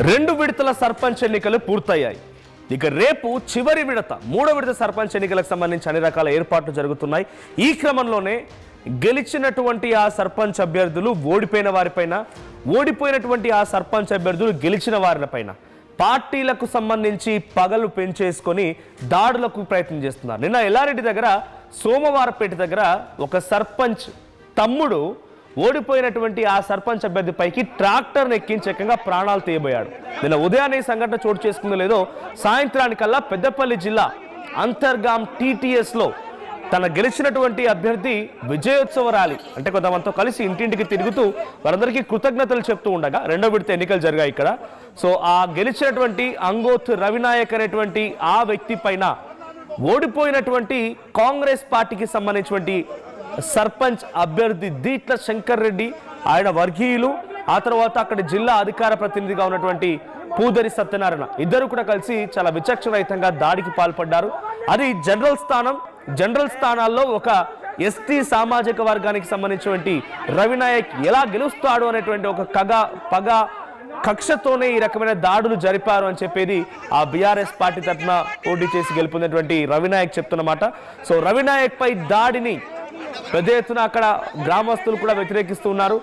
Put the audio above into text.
రెండు విడతల సర్పంచ్ ఎన్నికలు పూర్తయ్యాయి. ఇక రేపు చివరి విడత మూడో విడత సర్పంచ్ ఎన్నికలకు సంబంధించి అన్ని రకాల ఏర్పాట్లు జరుగుతున్నాయి. ఈ క్రమంలోనే గెలిచినటువంటి ఆ సర్పంచ్ అభ్యర్థులు ఓడిపోయిన వారిపైన, ఓడిపోయినటువంటి ఆ సర్పంచ్ అభ్యర్థులు గెలిచిన వారిపైన పార్టీలకు సంబంధించి పగలు పెంచేసుకొని దాడులకు ప్రయత్నం చేస్తున్నారు. నిన్న ఎల్లారెడ్డి దగ్గర, సోమవారపేట దగ్గర ఒక సర్పంచ్ తమ్ముడు ఓడిపోయినటువంటి ఆ సర్పంచ్ అభ్యర్థిపైకి ట్రాక్టర్ను ఎక్కించి ఏకంగా ప్రాణాలు తీయబోయాడు. నిన్న ఉదయాన్నే ఈ సంఘటన చోటు చేసుకుందో లేదో సాయంత్రానికల్లా పెద్దపల్లి జిల్లా అంతర్గాం టీటీఎస్లో తన గెలిచినటువంటి అభ్యర్థి విజయోత్సవ ర్యాలీ అంటే కొంతమందితో కలిసి ఇంటింటికి తిరుగుతూ వారందరికీ కృతజ్ఞతలు చెప్తూ ఉండగా రెండో విడత ఎన్నికలు జరిగాయి ఇక్కడ. సో ఆ గెలిచినటువంటి అంగోత్ రవినాయక్ అనేటువంటి ఆ వ్యక్తి పైన ఓడిపోయినటువంటి కాంగ్రెస్ పార్టీకి సంబంధించినటువంటి సర్పంచ్ అభ్యర్థి దీట్ల శంకర్ రెడ్డి, ఆయన వర్గీయులు, ఆ తర్వాత అక్కడ జిల్లా అధికార ప్రతినిధిగా ఉన్నటువంటి పూదరి సత్యనారాయణ ఇద్దరు కూడా కలిసి చాలా విచక్షణరహితంగా దాడికి పాల్పడ్డారు. అది జనరల్ స్థానాల్లో ఒక ఎస్టీ సామాజిక వర్గానికి సంబంధించినటువంటి రవినాయక్ ఎలా గెలుస్తాడు అనేటువంటి ఒక కక్షతోనే ఈ రకమైన దాడులు జరిపారు అని చెప్పేది ఆ బీఆర్ఎస్ పార్టీ తరఫున పోటీ చేసి గెలుపొందినటువంటి రవినాయక్ చెప్తున్నమాట. సో రవినాయక్ పై దాడిని పెద్ద ఎత్తున అక్కడ గ్రామస్తులు కూడా వ్యతిరేకిస్తూ ఉన్నారు.